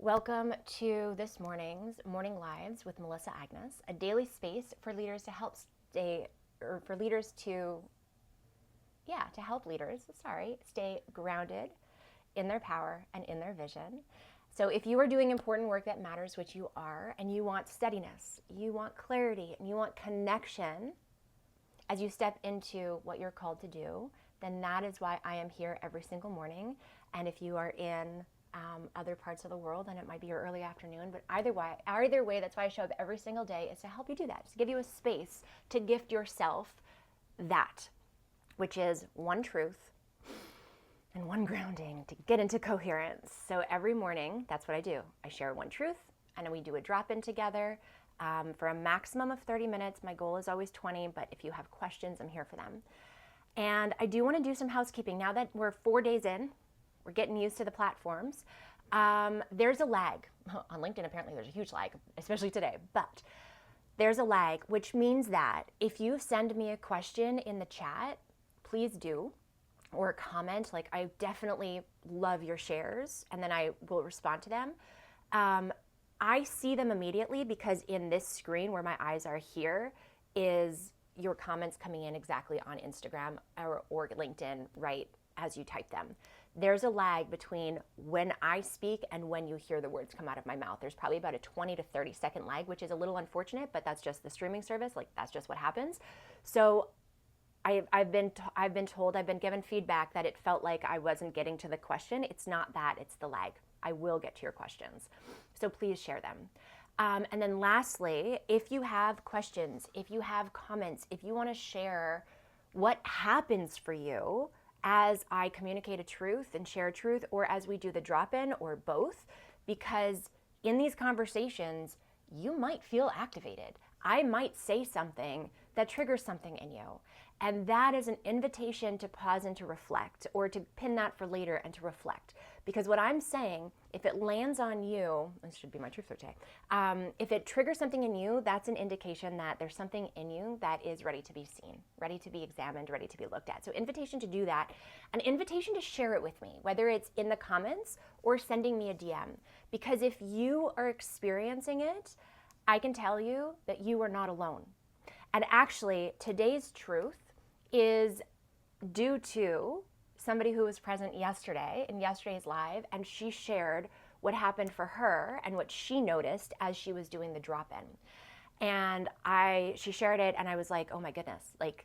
Welcome to this morning's Morning Lives with Melissa Agnes, a daily space for leaders to help stay, or for leaders to, to help leaders, stay grounded in their power and in their vision. So if you are doing important work that matters, which you are, and you want steadiness, you want clarity, and you want connection as you step into what you're called to do, then that is why I am here every single morning. And if you are in other parts of the world, then it might be your early afternoon. But either way, that's why I show up every single day, is to help you do that, to give you a space to gift yourself that, which is one truth and one grounding to get into coherence. So every morning, that's what I do. I share one truth, and then we do a drop-in together for a maximum of 30 minutes. My goal is always 20, but if you have questions, I'm here for them. And I do want to do some housekeeping. Now that we're 4 days in, we're getting used to the platforms. There's a lag. On LinkedIn, apparently there's a huge lag, especially today. But there's a lag, which means that if you send me a question in the chat, please do, or a comment. Like, I definitely love your shares, and then I will respond to them. I see them immediately because in this screen where my eyes are here is your comments coming in exactly on Instagram or LinkedIn right as you type them. There's a lag between when I speak and when you hear the words come out of my mouth. There's probably about a 20 to 30 second lag, which is a little unfortunate, but that's just the streaming service. Like, that's just what happens. So I've been given feedback that it felt like I wasn't getting to the question. It's not that, it's the lag. I will get to your questions. So please share them. And then lastly, if you have questions, if you have comments, if you want to share what happens for you as I communicate a truth and share a truth, or as we do the drop-in, or both, because in these conversations, you might feel activated. I might say something that triggers something in you. And that is an invitation to pause and to reflect, or to pin that for later and to reflect. Because what I'm saying, if it lands on you, this should be my truth for today, if it triggers something in you, that's an indication that there's something in you that is ready to be seen, ready to be examined, ready to be looked at. So invitation to do that, an invitation to share it with me, whether it's in the comments or sending me a DM. Because if you are experiencing it, I can tell you that you are not alone. And actually, today's truth is due to somebody who was present yesterday in yesterday's live, and she shared what happened for her and what she noticed as she was doing the drop-in. And she shared it, and I was like, oh my goodness, like,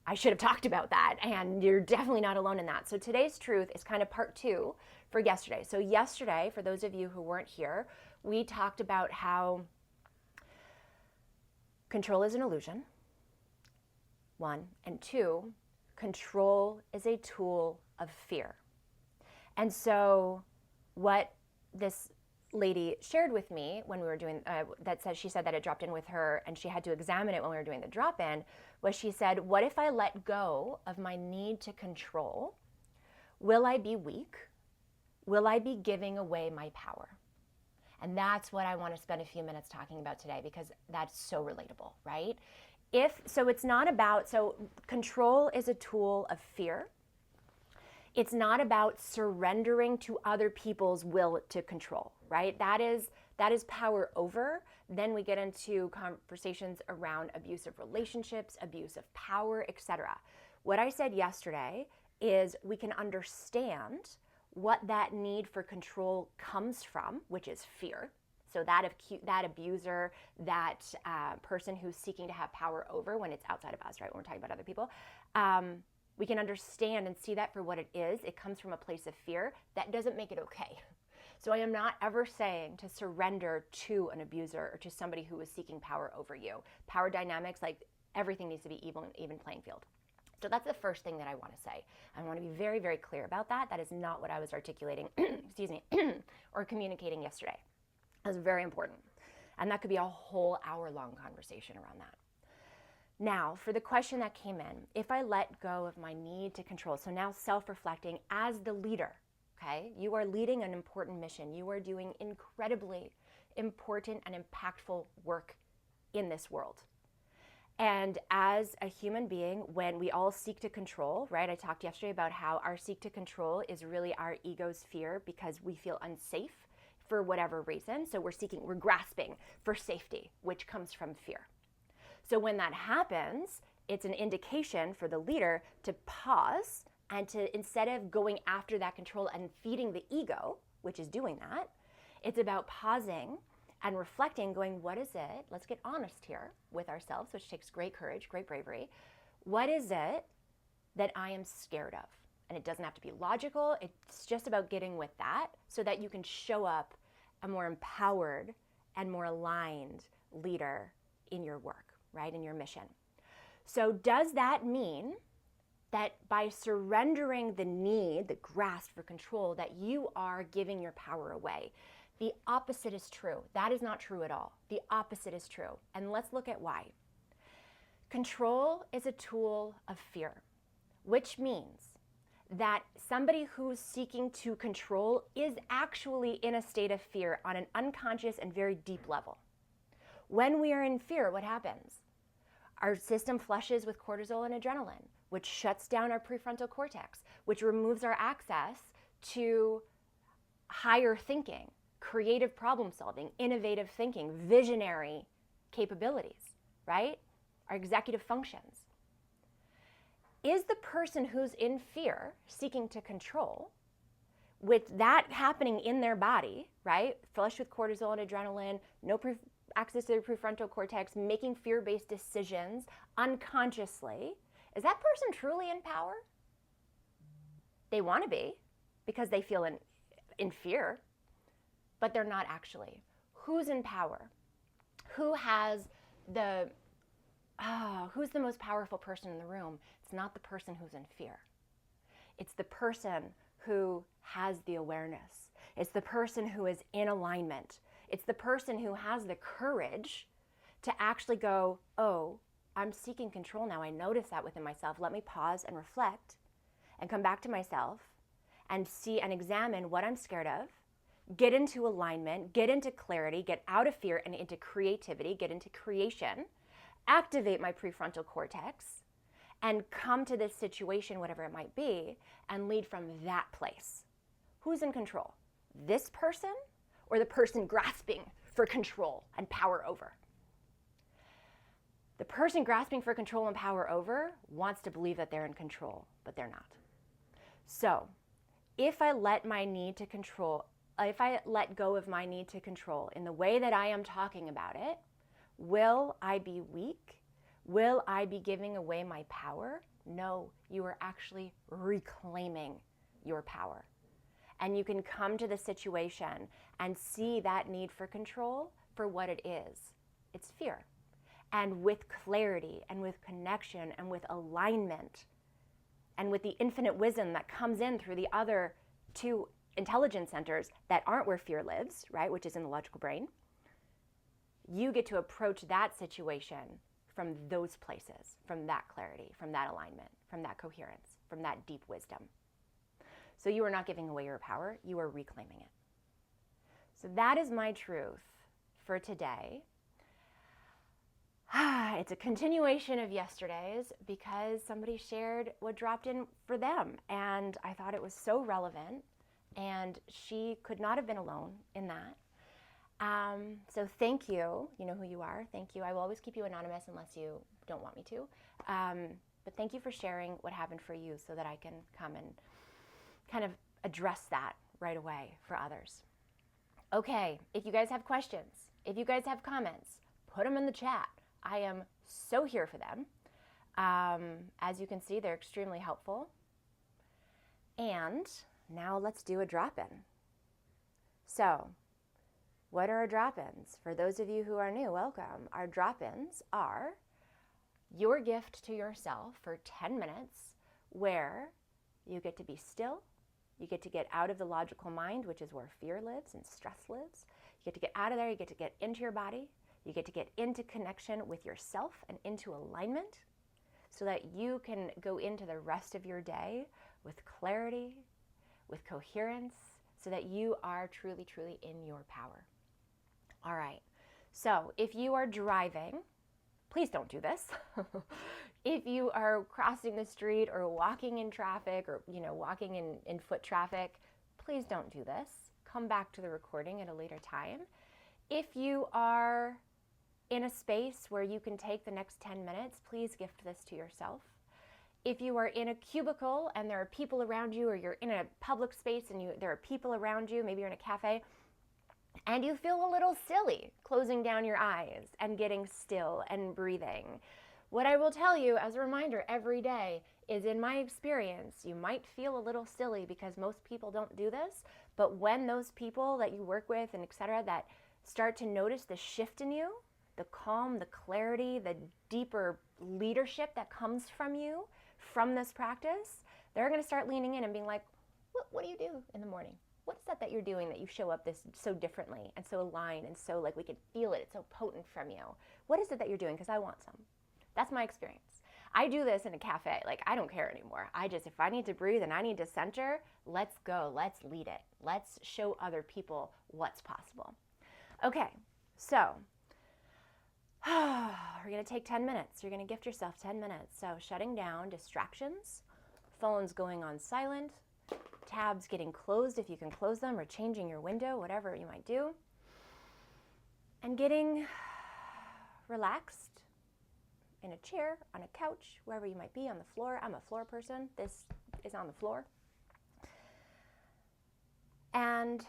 I should have talked about that, and you're definitely not alone in that. So today's truth is kind of part two for yesterday. So yesterday, for those of you who weren't here, we talked about how control is an illusion, one, and two, control is a tool of fear. And so what this lady shared with me when we were doing, she said that it dropped in with her and she had to examine it when we were doing the drop-in, was she said, what if I let go of my need to control? Will I be weak? Will I be giving away my power? And that's what I want to spend a few minutes talking about today, because that's so relatable, right? It's not about, control is a tool of fear. It's not about surrendering to other people's will to control, right? That is power over. Then we get into conversations around abusive relationships, abuse of power, etc. What I said yesterday is we can understand what that need for control comes from, which is fear. So that abuser, that person who's seeking to have power over when it's outside of us, right? When we're talking about other people, we can understand and see that for what it is. It comes from a place of fear. That doesn't make it okay. So I am not ever saying to surrender to an abuser or to somebody who is seeking power over you. Power dynamics, like, everything needs to be even playing field. So that's the first thing that I want to say. I want to be very, very clear about that. That is not what I was articulating, excuse me, or communicating yesterday. That's very important. And that could be a whole hour-long conversation around that. Now, for the question that came in, if I let go of my need to control, so now self-reflecting as the leader, okay? You are leading an important mission. You are doing incredibly important and impactful work in this world. And as a human being, when we all seek to control, right? I talked yesterday about how our seek to control is really our ego's fear because we feel unsafe for whatever reason. So we're grasping for safety, which comes from fear. So when that happens, it's an indication for the leader to pause and to, instead of going after that control and feeding the ego, which is doing that, it's about pausing and reflecting, going, what is it? Let's get honest here with ourselves, which takes great courage, great bravery. What is it that I am scared of? And it doesn't have to be logical. It's just about getting with that so that you can show up a more empowered and more aligned leader in your work, right? In your mission. So does that mean that by surrendering the need, the grasp for control, that you are giving your power away? The opposite is true. That is not true at all. The opposite is true. And let's look at why. Control is a tool of fear, which means that somebody who's seeking to control is actually in a state of fear on an unconscious and very deep level. When we are in fear, what happens? Our system flushes with cortisol and adrenaline, which shuts down our prefrontal cortex, which removes our access to higher thinking, creative problem solving, innovative thinking, visionary capabilities, right? Our executive functions. Is the person who's in fear seeking to control, with that happening in their body, right? Flush with cortisol and adrenaline, no access to their prefrontal cortex, making fear-based decisions unconsciously, is that person truly in power? They want to be because they feel in fear, but they're not actually. Who's in power? Who's the most powerful person in the room? It's not the person who's in fear. It's the person who has the awareness. It's the person who is in alignment. It's the person who has the courage to actually go, oh, I'm seeking control now. I notice that within myself. Let me pause and reflect and come back to myself and see and examine what I'm scared of, get into alignment, get into clarity, get out of fear and into creativity, get into creation, activate my prefrontal cortex, and come to this situation, whatever it might be, and lead from that place. Who's in control? This person or the person grasping for control and power over? The person grasping for control and power over wants to believe that they're in control, but they're not. So if I let my need to control, if I let go of my need to control in the way that I am talking about it, will I be weak? Will I be giving away my power? No, you are actually reclaiming your power. And you can come to the situation and see that need for control for what it is. It's fear. And with clarity and with connection and with alignment and with the infinite wisdom that comes in through the other two intelligence centers that aren't where fear lives, right, which is in the logical brain, you get to approach that situation from those places, from that clarity, from that alignment, from that coherence, from that deep wisdom. So you are not giving away your power, you are reclaiming it. So that is my truth for today. It's a continuation of yesterday's because somebody shared what dropped in for them, and I thought it was so relevant, and she could not have been alone in that. So thank you. You know who you are. Thank you. I will always keep you anonymous unless you don't want me to. But thank you for sharing what happened for you so that I can come and kind of address that right away for others. Okay, if you guys have questions, if you guys have comments, put them in the chat. I am so here for them. As you can see, they're extremely helpful. And now let's do a drop-in. So, what are our drop-ins? For those of you who are new, welcome. Our drop-ins are your gift to yourself for 10 minutes where you get to be still, you get to get out of the logical mind, which is where fear lives and stress lives. You get to get out of there, you get to get into your body, you get to get into connection with yourself and into alignment so that you can go into the rest of your day with clarity, with coherence, so that you are truly, truly in your power. All right, so if you are driving, please don't do this. If you are crossing the street or walking in traffic or walking in foot traffic, please don't do this. come back to the recording at a later time. If you are in a space where you can take the next 10 minutes, please gift this to yourself. If you are in a cubicle and there are people around you, or you're in a public space and there are people around you, maybe you're in a cafe, and you feel a little silly closing down your eyes and getting still and breathing, what I will tell you as a reminder every day is, in my experience, you might feel a little silly because most people don't do this, but when those people that you work with and etc. that start to notice the shift in you, the calm, the clarity, the deeper leadership that comes from you from this practice, they're going to start leaning in and being like, what do you do in the morning? What is that you're doing that you show up this so differently and so aligned and so like we can feel it, it's so potent from you? What is it that you're doing? Because I want some. That's my experience. I do this in a cafe. Like, I don't care anymore. If I need to breathe and I need to center, let's go. Let's lead it. Let's show other people what's possible. Okay, so we're going to take 10 minutes. You're going to gift yourself 10 minutes. So shutting down distractions, phones going on silent, tabs getting closed if you can close them, or changing your window, whatever you might do, and getting relaxed in a chair, on a couch, wherever you might be, on the floor. I'm a floor person. This is on the floor. And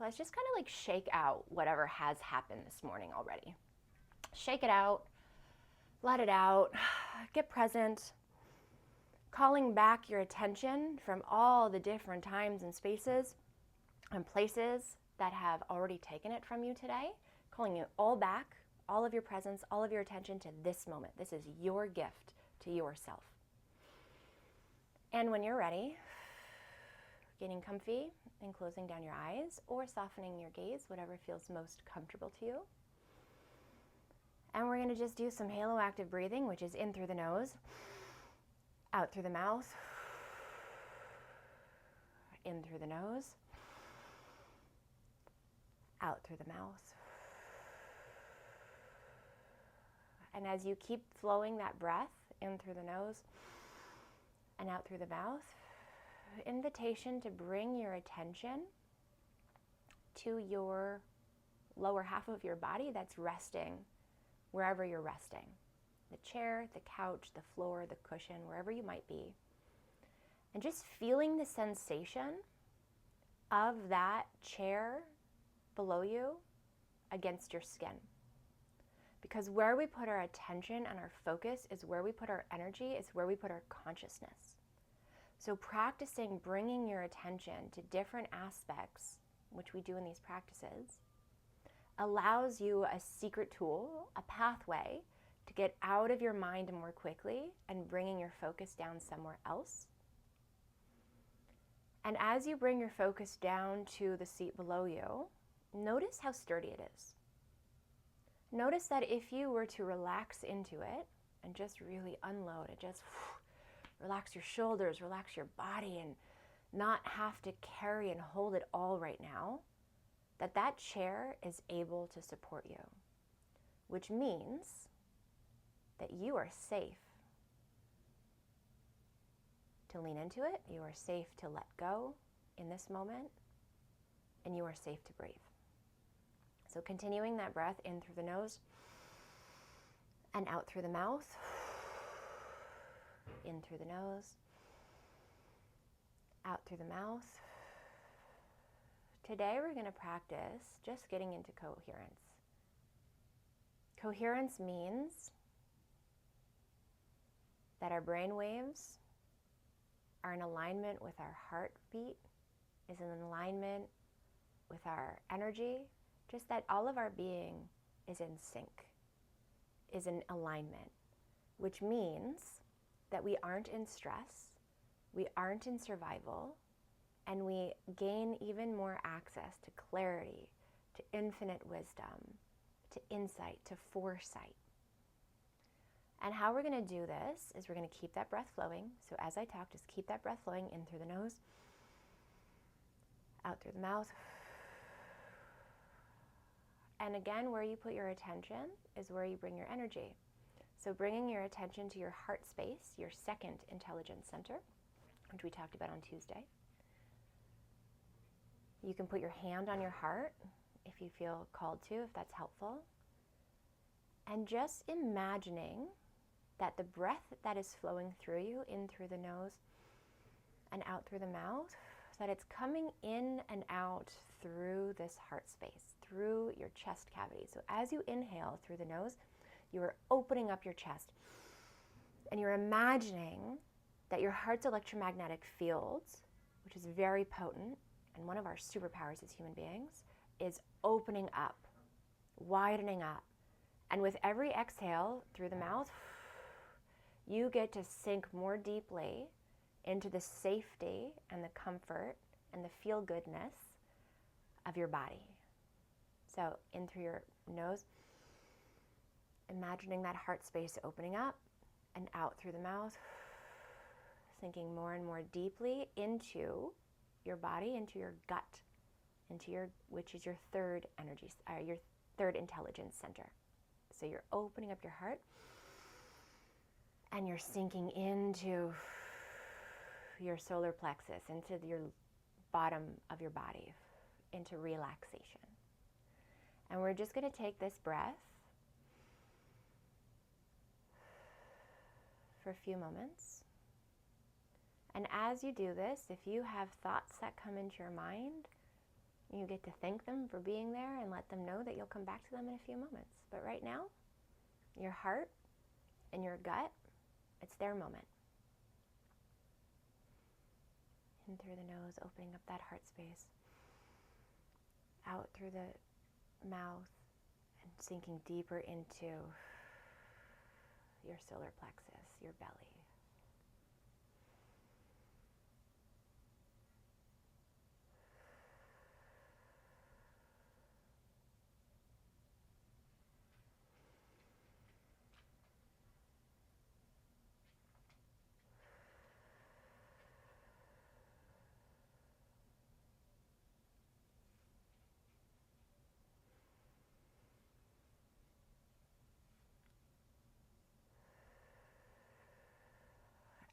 let's just kind of like shake out whatever has happened this morning already. Shake it out, let it out, get present, calling back your attention from all the different times and spaces and places that have already taken it from you today, calling it all back, all of your presence, all of your attention to this moment. This is your gift to yourself. And when you're ready, getting comfy and closing down your eyes or softening your gaze, whatever feels most comfortable to you. And we're going to just do some halo active breathing, which is in through the nose, out through the mouth, in through the nose, out through the mouth. And as you keep flowing that breath in through the nose and out through the mouth, invitation to bring your attention to your lower half of your body that's resting wherever you're resting. The chair, the couch, the floor, the cushion, wherever you might be. And just feeling the sensation of that chair below you against your skin. Because where we put our attention and our focus is where we put our energy, is where we put our consciousness. So practicing bringing your attention to different aspects, which we do in these practices, allows you a secret tool, a pathway to get out of your mind more quickly and bringing your focus down somewhere else. And as you bring your focus down to the seat below you, notice how sturdy it is. Notice that if you were to relax into it and just really unload it, just relax your shoulders, relax your body, and not have to carry and hold it all right now, that chair is able to support you, which means that you are safe to lean into it, you are safe to let go in this moment, and you are safe to breathe. So continuing that breath in through the nose and out through the mouth, in through the nose, out through the mouth. Today we're going to practice just getting into coherence. Coherence means that our brain waves are in alignment with our heartbeat, is in alignment with our energy, just that all of our being is in sync, is in alignment, which means that we aren't in stress, we aren't in survival, and we gain even more access to clarity, to infinite wisdom, to insight, to foresight. And how we're going to do this is we're going to keep that breath flowing. So as I talk, just keep that breath flowing in through the nose, out through the mouth. And again, where you put your attention is where you bring your energy. So bringing your attention to your heart space, your second intelligence center, which we talked about on Tuesday. You can put your hand on your heart if you feel called to, if that's helpful. And just imagining that the breath that is flowing through you, in through the nose and out through the mouth, that it's coming in and out through this heart space, through your chest cavity. So as you inhale through the nose, you are opening up your chest and you're imagining that your heart's electromagnetic fields, which is very potent and one of our superpowers as human beings, is opening up, widening up. And with every exhale through the mouth, you get to sink more deeply into the safety and the comfort and the feel-goodness of your body. So in through your nose, imagining that heart space opening up, and out through the mouth, sinking more and more deeply into your body, into your gut, which is your third energy, your third intelligence center. So you're opening up your heart and you're sinking into your solar plexus, into your bottom of your body, into relaxation. And we're just going to take this breath for a few moments. And as you do this, if you have thoughts that come into your mind, you get to thank them for being there and let them know that you'll come back to them in a few moments. But right now, your heart and your gut, it's their moment. In through the nose, opening up that heart space. Out through the mouth and sinking deeper into your solar plexus, your belly.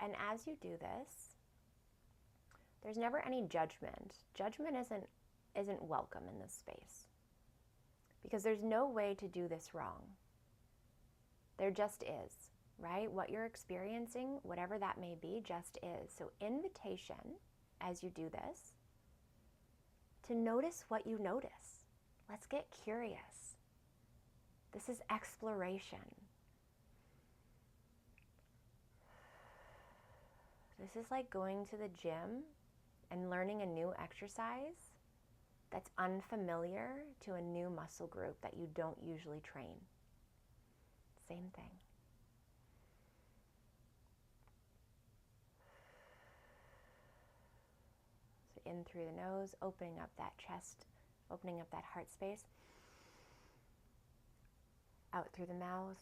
And as you do this, there's never any judgment. Judgment isn't welcome in this space, because there's no way to do this wrong. There just is, right? What you're experiencing, whatever that may be, just is. So invitation, as you do this, to notice what you notice. Let's get curious. This is exploration. This is like going to the gym and learning a new exercise that's unfamiliar to a new muscle group that you don't usually train. Same thing. So in through the nose, opening up that chest, opening up that heart space. Out through the mouth,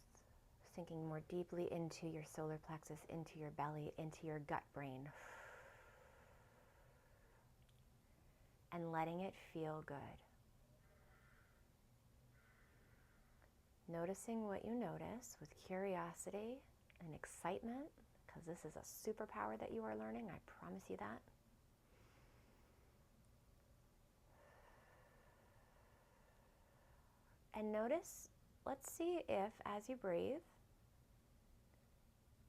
sinking more deeply into your solar plexus, into your belly, into your gut brain. And letting it feel good. Noticing what you notice with curiosity and excitement, because this is a superpower that you are learning, I promise you that. And notice, let's see if as you breathe,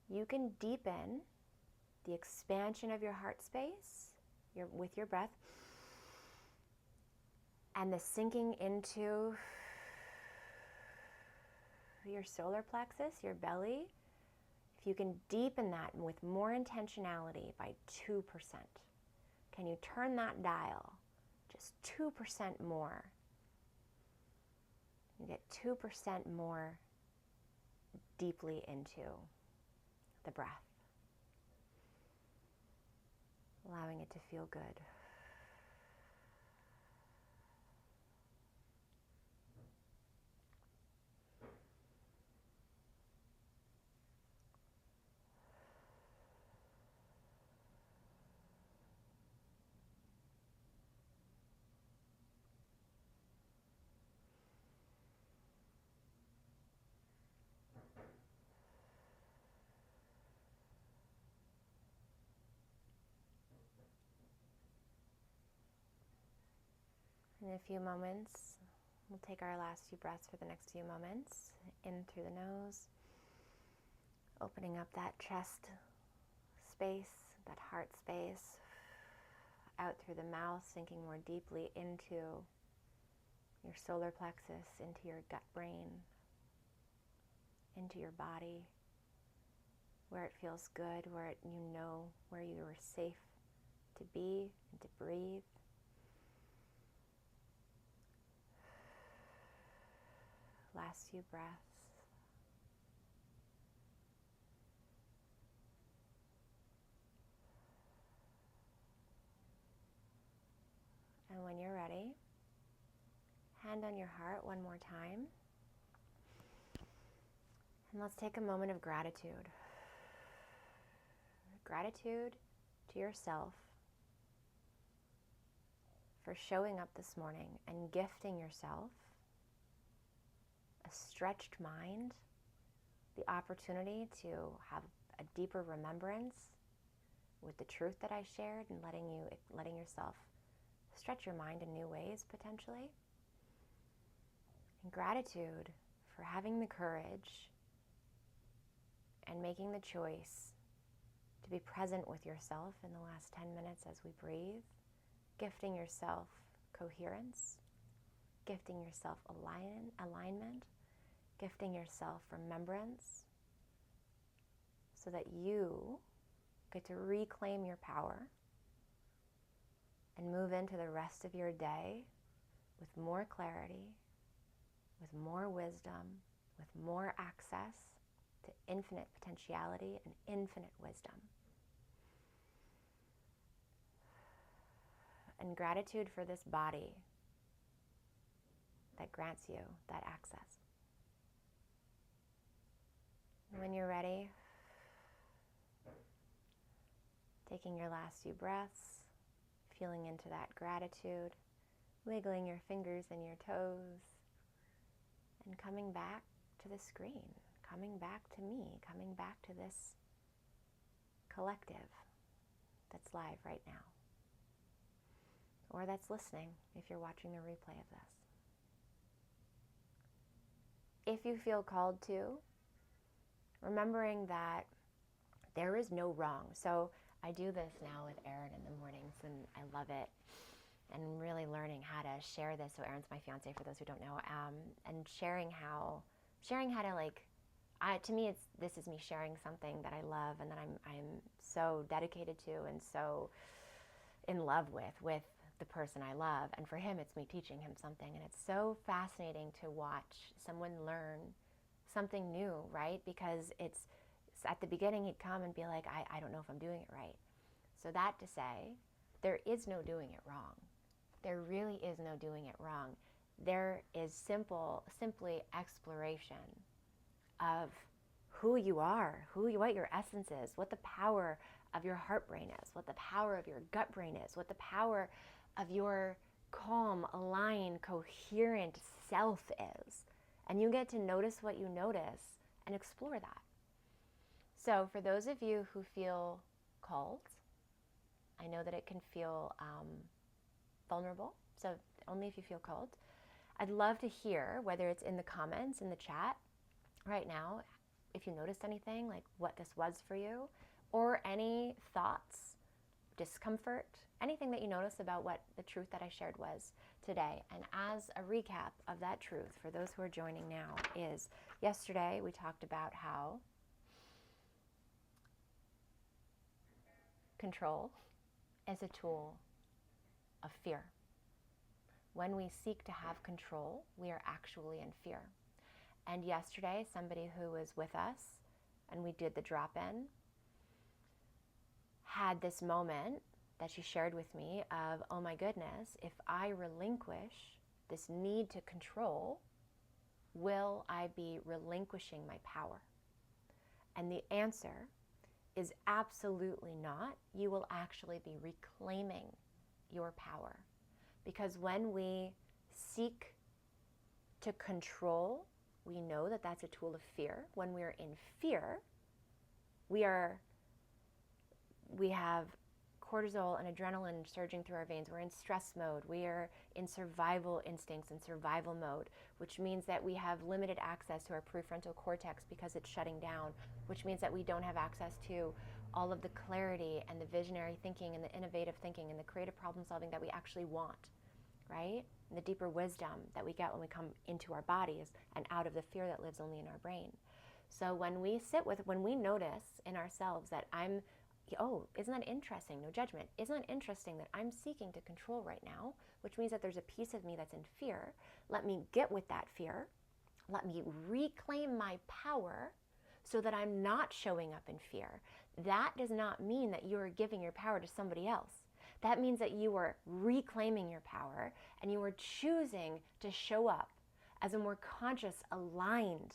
you can deepen the expansion of your heart space with your breath, and the sinking into your solar plexus, your belly. If you can deepen that with more intentionality by 2%, can you turn that dial just 2% more? You get 2% more deeply into the breath, allowing it to feel good. In a few moments, we'll take our last few breaths for the next few moments. In through the nose, opening up that chest space, that heart space. Out through the mouth, sinking more deeply into your solar plexus, into your gut brain, into your body, where it feels good, where where you are safe to be and to breathe. Last few breaths. And when you're ready, hand on your heart one more time. And let's take a moment of gratitude. Gratitude to yourself for showing up this morning and gifting yourself a stretched mind, the opportunity to have a deeper remembrance with the truth that I shared, and letting yourself stretch your mind in new ways potentially. And gratitude for having the courage and making the choice to be present with yourself in the last 10 minutes as we breathe, gifting yourself coherence, gifting yourself alignment, gifting yourself remembrance, so that you get to reclaim your power and move into the rest of your day with more clarity, with more wisdom, with more access to infinite potentiality and infinite wisdom. And gratitude for this body that grants you that access. When you're ready, taking your last few breaths, feeling into that gratitude, wiggling your fingers and your toes, and coming back to the screen, coming back to me, coming back to this collective that's live right now, or that's listening if you're watching the replay of this. If you feel called to, remembering that there is no wrong. So I do this now with Aaron in the mornings, and I love it. And really learning how to share this. So Aaron's my fiance, for those who don't know, and sharing how to, like, to me, this is me sharing something that I love and that I'm so dedicated to and so in love with the person I love. And for him, it's me teaching him something. And it's so fascinating to watch someone learn something new, right? Because it's at the beginning, he'd come and be like, I don't know if I'm doing it right. So that to say, there is no doing it wrong. There really is no doing it wrong. There is simply exploration of who you are, what your essence is, what the power of your heart brain is, what the power of your gut brain is, what the power of your calm, aligned, coherent self is. And you get to notice what you notice and explore that. So for those of you who feel called, I know that it can feel vulnerable, so only if you feel called. I'd love to hear, whether it's in the comments, in the chat right now, if you noticed anything, like what this was for you, or any thoughts, discomfort, anything that you notice about what the truth that I shared was today. And as a recap of that truth, for those who are joining now, is yesterday we talked about how control is a tool of fear. When we seek to have control, we are actually in fear. And yesterday, somebody who was with us, and we did the drop-in, had this moment that she shared with me of, oh my goodness, if I relinquish this need to control, will I be relinquishing my power? And the answer is absolutely not. You will actually be reclaiming your power. Because when we seek to control, we know that that's a tool of fear. When we're in fear, we have cortisol and adrenaline surging through our veins. We're in stress mode. We are in survival instincts and survival mode, which means that we have limited access to our prefrontal cortex because it's shutting down, which means that we don't have access to all of the clarity and the visionary thinking and the innovative thinking and the creative problem solving that we actually want, right? And the deeper wisdom that we get when we come into our bodies and out of the fear that lives only in our brain. So when we notice in ourselves that isn't that interesting? No judgment. Isn't that interesting that I'm seeking to control right now, which means that there's a piece of me that's in fear. Let me get with that fear. Let me reclaim my power so that I'm not showing up in fear. That does not mean that you are giving your power to somebody else. That means that you are reclaiming your power and you are choosing to show up as a more conscious, aligned,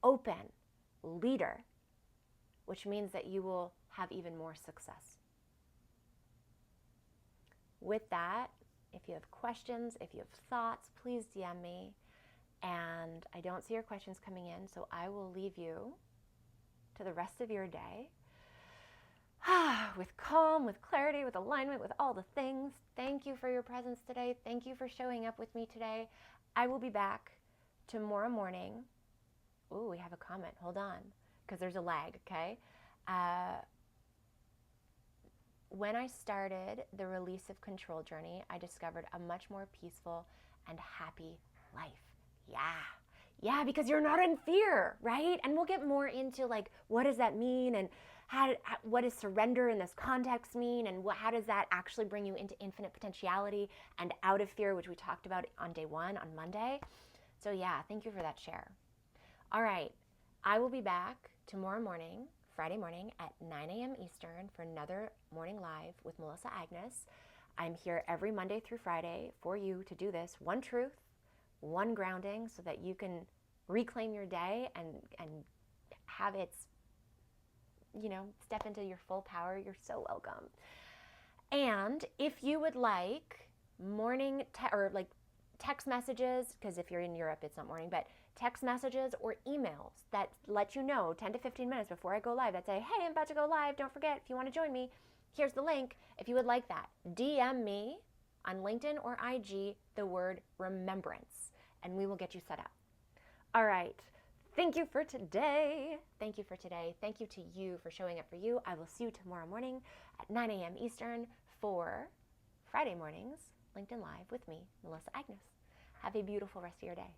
open leader, which means that you will have even more success. With that, if you have questions, if you have thoughts, please DM me. And I don't see your questions coming in, so I will leave you to the rest of your day with calm, with clarity, with alignment, with all the things. Thank you for your presence today. Thank you for showing up with me today. I will be back tomorrow morning. Ooh, we have a comment. Hold on, because there's a lag, okay? When I started the release of control journey, I discovered a much more peaceful and happy life. Yeah, because you're not in fear, right? And we'll get more into like, what does that mean? And what does surrender in this context mean? And how does that actually bring you into infinite potentiality and out of fear, which we talked about on day 1 on Monday. So yeah, thank you for that share. All right, I will be back tomorrow morning, Friday morning at 9 a.m. Eastern for another morning live with Melissa Agnes. I'm here every Monday through Friday for you to do this. One truth, one grounding, so that you can reclaim your day and have its, step into your full power. You're so welcome. And if you would like morning text messages, because if you're in Europe, it's not morning, but text messages or emails that let you know 10 to 15 minutes before I go live that say, hey, I'm about to go live. Don't forget, if you want to join me, here's the link. If you would like that, DM me on LinkedIn or IG the word remembrance, and we will get you set up. All right. Thank you for today. Thank you for today. Thank you to you for showing up for you. I will see you tomorrow morning at 9 a.m. Eastern for Friday mornings, LinkedIn Live with me, Melissa Agnes. Have a beautiful rest of your day.